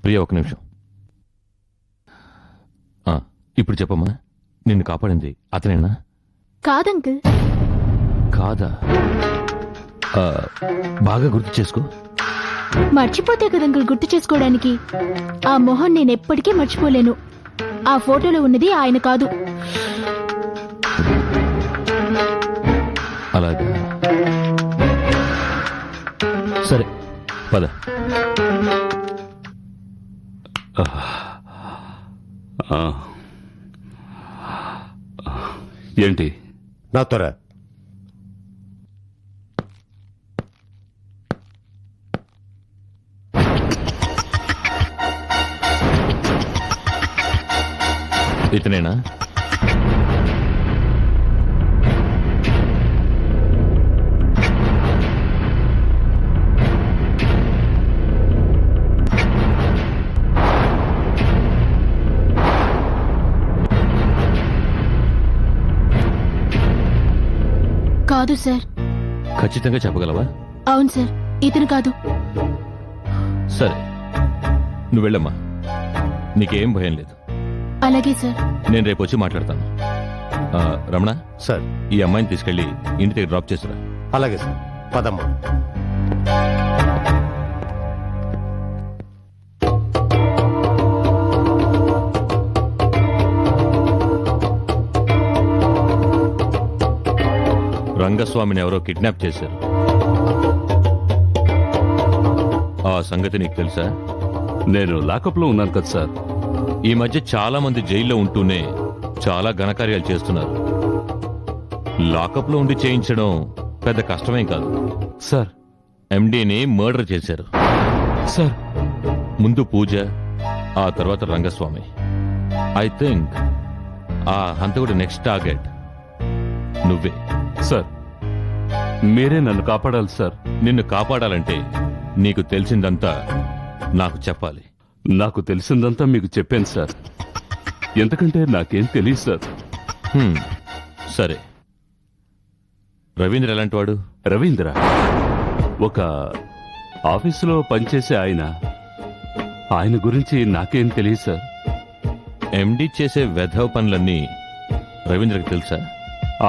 ప్రియ ఒక నిమిషం. ఇప్పుడు చెప్పమ్మా, నిన్ను కాపాడింది అతనేనా? కాదంకుల్. కాదా? బాగా గుర్తు చేసుకో. మర్చిపోతే కదంకుల్ గుర్తు చేసుకోవడానికి. ఆ మొహం నేనెప్పటికీ మర్చిపోలేను. ఆ ఫోటోలో ఉన్నది ఆయన కాదు. అలాగా, సరే పద. ఏంటి నా త్వర ఇతనేనా? కాదు సార్. ఖచ్చితంగా చెప్పగలవా? అవును సార్, ఇతను కాదు. సరే, నువ్వు వెళ్ళమ్మా, నీకేం భయం లేదు. అలాగే సార్. నేను రేపు వచ్చి మాట్లాడతాను. రమణ సార్, ఈ అమ్మాయిని తీసుకెళ్లి ఇంటి దగ్గర డ్రాప్ చేసిరా. అలాగే సార్, పదమ్మా. రంగస్వామిని ఎవరో కిడ్నాప్ చేశారు. ఆ సంగతి నీకు తెలుసా? నేను లాకప్లో ఉన్నాను కదా సార్. ఈ మధ్య చాలా మంది జైల్లో ఉంటూనే చాలా ఘనకార్యాలు చేస్తున్నారు. లాకప్లో ఉండి చేయించడం పెద్ద కష్టమేం కాదు. సార్, ఎండీని మర్డర్ చేశారు. సార్, ముందు పూజ, ఆ తర్వాత రంగస్వామి. ఐ థింక్ ఆ హంతకుడి నెక్స్ట్ టార్గెట్ నువ్వే. సార్, మీరే నన్ను కాపాడాలి సార్. నిన్ను కాపాడాలంటే నీకు తెలిసిందంతా నాకు చెప్పాలి. నాకు తెలిసిందంతా మీకు చెప్పాను సార్. ఎందుకంటే నాకేం తెలియదు సార్. సరే, రవీంద్ర ఎలాంటి వాడు? రవీంద్ర ఒక ఆఫీసులో పనిచేసే ఆయన గురించి నాకేం తెలియదు సార్. ఎండీ చేసే వెధవ పనులన్నీ రవీంద్రకి తెలుసా?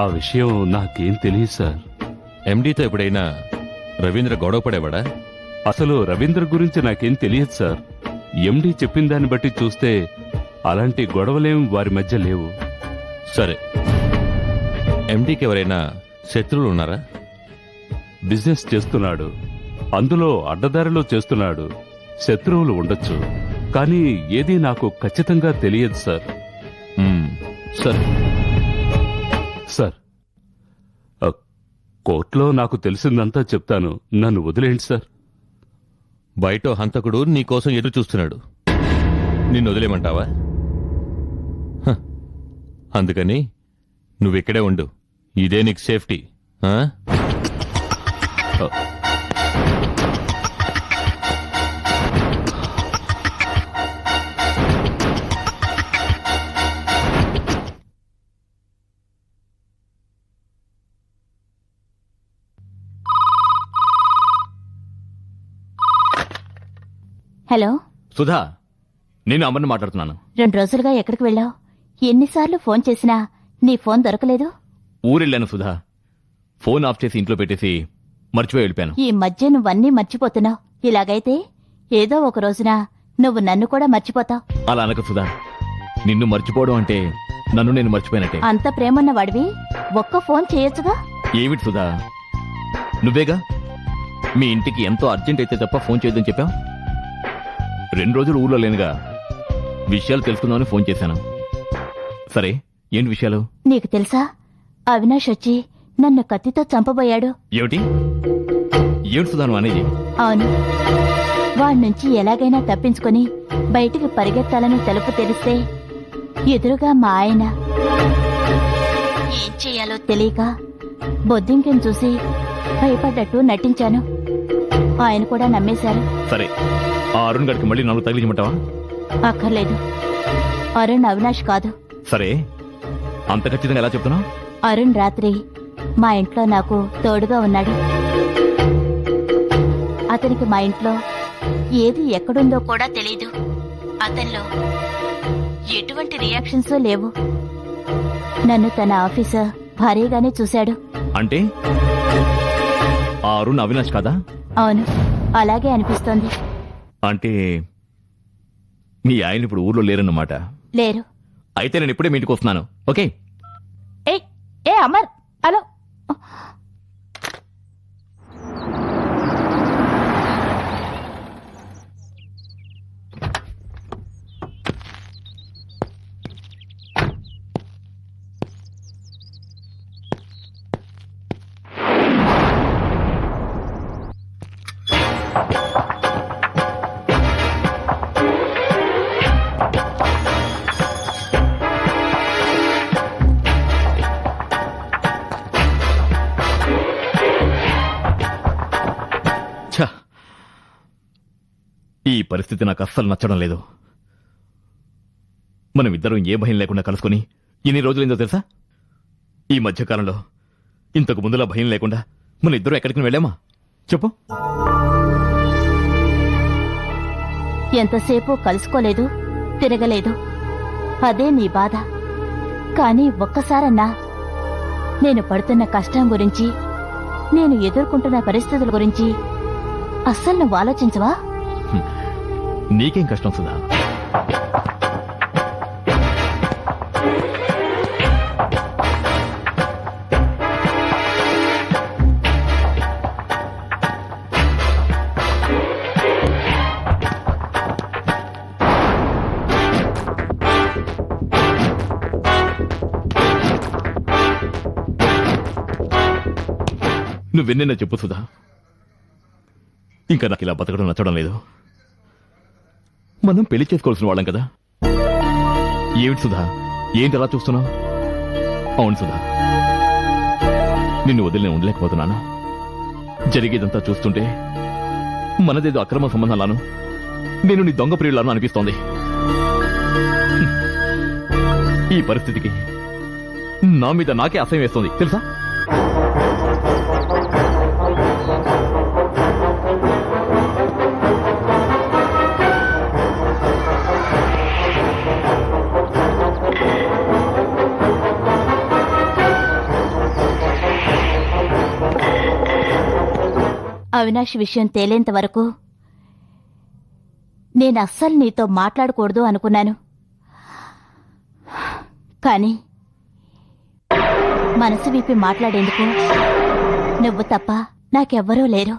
ఆ విషయం నాకేం తెలియదు సార్. ఎండీతో ఎప్పుడైనా రవీంద్ర గొడవ పడేవాడా? అసలు రవీంద్ర గురించి నాకేం తెలియదు సార్. ఎండీ చెప్పిన దాన్ని బట్టి చూస్తే అలాంటి గొడవలేం వారి మధ్య లేవు. సరే, ఎండీకి ఎవరైనా శత్రువులు ఉన్నారా? బిజినెస్ చేస్తున్నాడు, అందులో అడ్డదారిలో చేస్తున్నాడు. శత్రువులు ఉండొచ్చు, కానీ ఏదీ నాకు ఖచ్చితంగా తెలియదు సార్. సరే సార్, కోర్టులో నాకు తెలిసిందంతా చెప్తాను, నన్ను వదిలేండి సార్. బయట హంతకుడు నీకోసం ఎదురు చూస్తున్నాడు, నిన్ను వదిలేమంటావా? అందుకని నువ్విక్కడే ఉండు, ఇదే నీకు సేఫ్టీ. హలో సుధా, నేను అమ్మని మాట్లాడుతున్నాను. 2 రోజులుగా ఎక్కడికి వెళ్ళావు? ఎన్నిసార్లు ఫోన్ చేసినా నీ ఫోన్ దొరకలేదు. ఊరెళ్ళాను సుధా. ఫోన్ ఆఫ్ చేసి ఇంట్లో పెట్టేసి మర్చిపోయి వెళ్ళిపోయాను. ఈ మధ్య నువ్వన్నీ మర్చిపోతున్నావు. ఇలాగైతే ఏదో ఒక రోజున నువ్వు నన్ను కూడా మర్చిపోతావు. అలా అనక సుధా, నిన్ను మర్చిపోవడం అంటే నన్ను నేను మర్చిపోయినట్టే. అంత ప్రేమన్న వాడివి ఒక్క ఫోన్ చేయొచ్చుగా. ఏమిటి సుధా, నువ్వేగా మీ ఇంటికి ఎంతో అర్జెంట్ అయితే తప్ప ఫోన్ చేయొద్దని చెప్పావు. 2 రోజులు ఊర్లో లేనుగా, విషయాలు తెలుసుకుందామని ఫోన్ చేశాను. సరే, ఏంటి విషయాలు? నీకు తెలుసా, అవినాష్ వచ్చి నన్ను కత్తితో చంపబోయాడు. ఏమిటి ఏమిటి సుధా నువ్వు అనేది? అవును, వాడి నుంచి ఎలాగైనా తప్పించుకొని బయటికి పరిగెత్తాలని తలుపు తెరిస్తే ఎదురుగా మా ఆయన. ఏం చెయ్యాలో తెలియక బొద్దింకని చూసి భయపడ్డట్టు నటించాను. ఆయన కూడా నమ్మేశారు. సరే, ఆ అరుణ్ గడికి మళ్ళీ నన్ను తగిలించమంటావా? అక్కర్లేదు, అరుణ్ అవినాష్ కాదు. సరే, అంత ఖచ్చితంగా ఎలా చెప్తున్నావు? అరుణ్ రాత్రి మా ఇంట్లో నాకు తోడుగా ఉన్నాడు. అతనికి మా ఇంట్లో ఏది ఎక్కడుందో కూడా తెలీదు. అతనిలో ఎటువంటి రియాక్షన్స్ లేవు. నన్ను తన ఆఫీసర్ భారీగానే చూశాడు. అంటే ఆ అరుణ్ అవినాష్ కాదా? అవును, అలాగే అనిపిస్తోంది. అంటే మీ ఆయన ఇప్పుడు ఊర్లో లేరన్నమాట. లేరు. అయితే నేను ఇప్పుడే మీ ఇంటికి వస్తున్నాను. ఓకే? ఏ ఏ అమర్, హలో. ఛ! ఈ పరిస్థితి నాకు అస్సలు నచ్చడం లేదు. మనమిద్దరం ఏ భయం లేకుండా కలుసుకుని ఎన్ని రోజులైందో తెలుసా? ఈ మధ్యకాలంలో ఇంతకు ముందులా భయం లేకుండా మన ఇద్దరం ఎక్కడికి వెళ్ళామా చెప్పు? ఎంతసేపు కలుసుకోలేదు, తిరగలేదు. అదే నీ బాధ. కానీ ఒక్కసారన్నా నేను పడుతున్న కష్టం గురించి, నేను ఎదుర్కొంటున్న పరిస్థితుల గురించి అస్సలు నువ్వు ఆలోచించవా? నీకేం కష్టం సుధా? నువ్వెన్నైనా చెప్పు సుధా. ఇంకా నాకు ఇలా బతకడం నచ్చడం లేదు. మనం పెళ్లి చేసుకోవాల్సిన వాళ్ళం కదా. ఏమిటి సుధా, ఏంటి అలా చూస్తున్నావు? అవును సుధా, నిన్ను వదిలి నేను ఉండలేకపోతున్నాను. జరిగేదంతా చూస్తుంటే మనదేదో అక్రమ సంబంధాలను, నేను నీ దొంగ ప్రియులను అనిపిస్తోంది. ఈ పరిస్థితికి నా మీద నాకే అసహ్యం వేస్తోంది తెలుసా? అవినాష్ విషయం తేలేంత వరకు నేను అస్సలు నీతో మాట్లాడకూడదు అనుకున్నాను. కానీ మనసు విప్పి మాట్లాడేందుకు నువ్వు తప్ప నాకెవ్వరూ లేరు.